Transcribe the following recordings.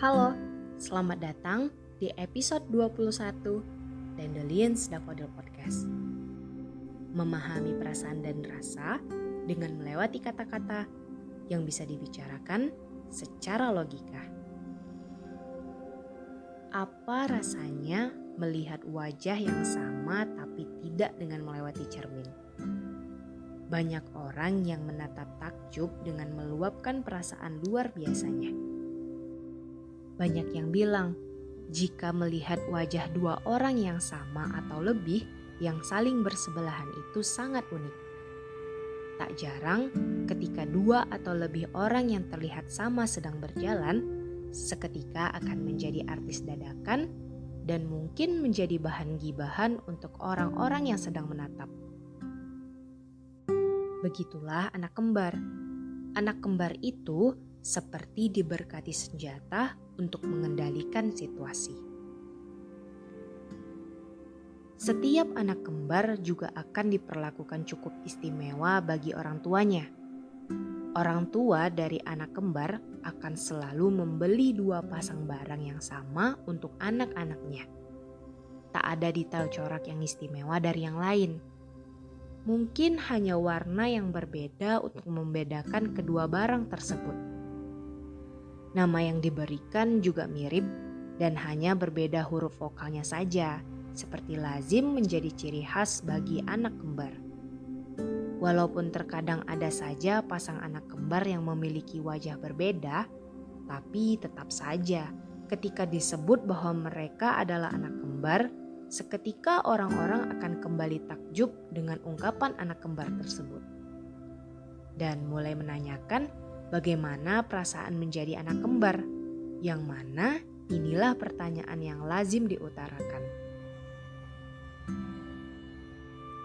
Halo, selamat datang di episode 21 Dandelions Daffodil Podcast. Memahami perasaan dan rasa dengan melewati kata-kata yang bisa dibicarakan secara logika. Apa rasanya melihat wajah yang sama tapi tidak dengan melewati cermin? Banyak orang yang menatap takjub dengan meluapkan perasaan luar biasanya. Banyak yang bilang, jika melihat wajah dua orang yang sama atau lebih yang saling bersebelahan itu sangat unik. Tak jarang ketika dua atau lebih orang yang terlihat sama sedang berjalan, seketika akan menjadi artis dadakan dan mungkin menjadi bahan gibahan untuk orang-orang yang sedang menatap. Begitulah anak kembar. Anak kembar itu seperti diberkati senjata untuk mengendalikan situasi. Setiap anak kembar juga akan diperlakukan cukup istimewa bagi orang tuanya. Orang tua dari anak kembar akan selalu membeli dua pasang barang yang sama untuk anak-anaknya. Tak ada detail corak yang istimewa dari yang lain. Mungkin hanya warna yang berbeda untuk membedakan kedua barang tersebut. Nama yang diberikan juga mirip dan hanya berbeda huruf vokalnya saja, seperti lazim menjadi ciri khas bagi anak kembar. Walaupun terkadang ada saja pasang anak kembar yang memiliki wajah berbeda, tapi tetap saja ketika disebut bahwa mereka adalah anak kembar, seketika orang-orang akan kembali takjub dengan ungkapan anak kembar tersebut. Dan mulai menanyakan bagaimana perasaan menjadi anak kembar, yang mana inilah pertanyaan yang lazim diutarakan.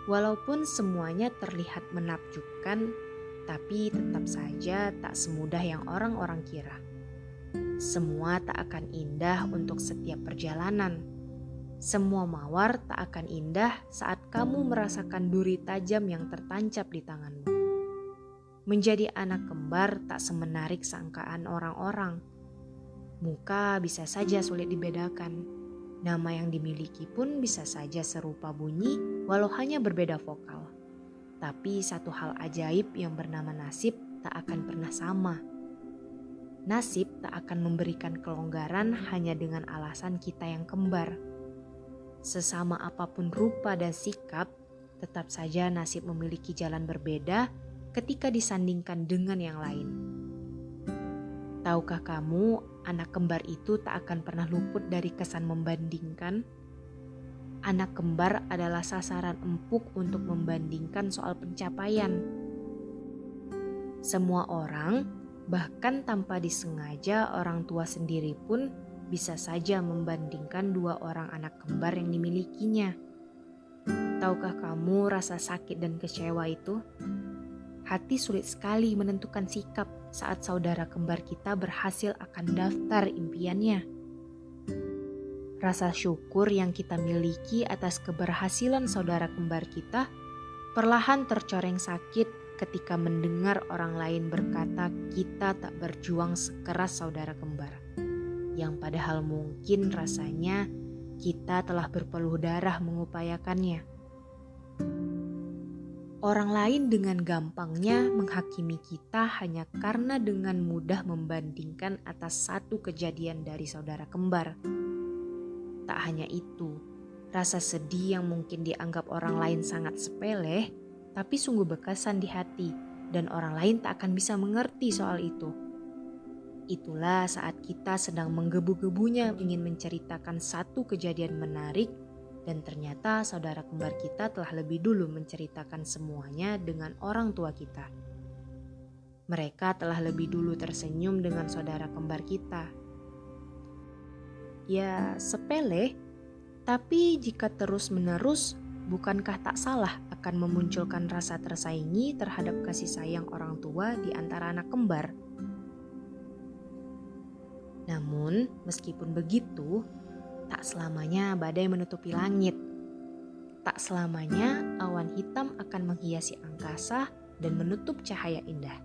Walaupun semuanya terlihat menakjubkan, tapi tetap saja tak semudah yang orang-orang kira. Semua tak akan indah untuk setiap perjalanan. Semua mawar tak akan indah saat kamu merasakan duri tajam yang tertancap di tanganmu. Menjadi anak kembar tak semenarik sangkaan orang-orang. Muka bisa saja sulit dibedakan. Nama yang dimiliki pun bisa saja serupa bunyi walau hanya berbeda vokal. Tapi satu hal ajaib yang bernama nasib tak akan pernah sama. Nasib tak akan memberikan kelonggaran hanya dengan alasan kita yang kembar. Sesama apapun rupa dan sikap, tetap saja nasib memiliki jalan berbeda ketika disandingkan dengan yang lain. Tahukah kamu, anak kembar itu tak akan pernah luput dari kesan membandingkan? Anak kembar adalah sasaran empuk untuk membandingkan soal pencapaian. Semua orang, bahkan tanpa disengaja orang tua sendiri pun bisa saja membandingkan dua orang anak kembar yang dimilikinya. Tahukah kamu rasa sakit dan kecewa itu? Hati sulit sekali menentukan sikap saat saudara kembar kita berhasil akan daftar impiannya. Rasa syukur yang kita miliki atas keberhasilan saudara kembar kita perlahan tercoreng sakit ketika mendengar orang lain berkata kita tak berjuang sekeras saudara kembar. Yang padahal mungkin rasanya kita telah berpeluh darah mengupayakannya. Orang lain dengan gampangnya menghakimi kita hanya karena dengan mudah membandingkan atas satu kejadian dari saudara kembar. Tak hanya itu, rasa sedih yang mungkin dianggap orang lain sangat sepele, tapi sungguh berkesan di hati dan orang lain tak akan bisa mengerti soal itu. Itulah saat kita sedang menggebu-gebunya ingin menceritakan satu kejadian menarik, dan ternyata saudara kembar kita telah lebih dulu menceritakan semuanya dengan orang tua kita. Mereka telah lebih dulu tersenyum dengan saudara kembar kita. Ya, sepele, tapi jika terus-menerus, bukankah tak salah akan memunculkan rasa tersaingi terhadap kasih sayang orang tua di antara anak kembar? Namun, meskipun begitu, tak selamanya badai menutupi langit. Tak selamanya awan hitam akan menghiasi angkasa dan menutup cahaya indah.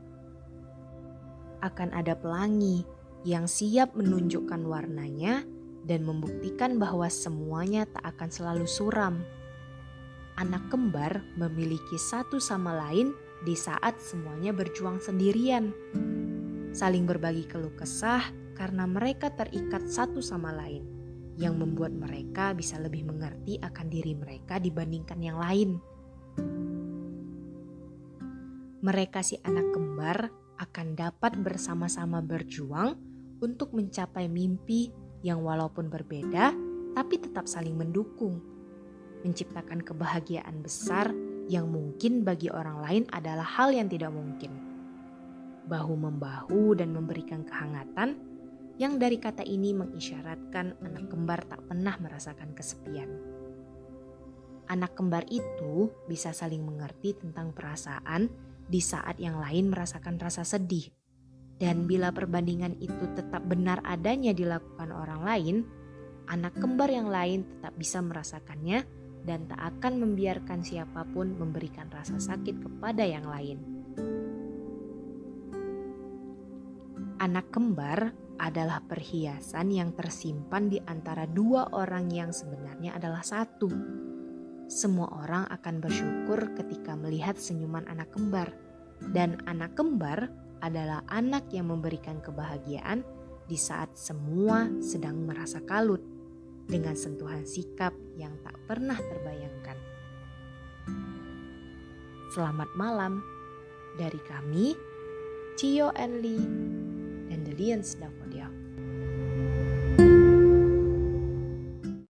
Akan ada pelangi yang siap menunjukkan warnanya dan membuktikan bahwa semuanya tak akan selalu suram. Anak kembar memiliki satu sama lain di saat semuanya berjuang sendirian. Saling berbagi keluh kesah karena mereka terikat satu sama lain, yang membuat mereka bisa lebih mengerti akan diri mereka dibandingkan yang lain. Mereka si anak kembar akan dapat bersama-sama berjuang untuk mencapai mimpi yang walaupun berbeda tapi tetap saling mendukung. Menciptakan kebahagiaan besar yang mungkin bagi orang lain adalah hal yang tidak mungkin. Bahu-membahu dan memberikan kehangatan yang dari kata ini mengisyaratkan anak kembar tak pernah merasakan kesepian. Anak kembar itu bisa saling mengerti tentang perasaan di saat yang lain merasakan rasa sedih. Dan bila perbandingan itu tetap benar adanya dilakukan orang lain, anak kembar yang lain tetap bisa merasakannya dan tak akan membiarkan siapapun memberikan rasa sakit kepada yang lain. Anak kembar adalah perhiasan yang tersimpan di antara dua orang yang sebenarnya adalah satu. Semua orang akan bersyukur ketika melihat senyuman anak kembar. Dan anak kembar adalah anak yang memberikan kebahagiaan di saat semua sedang merasa kalut dengan sentuhan sikap yang tak pernah terbayangkan. Selamat malam dari kami, Cio and Lee, dan The Lions Dafodia.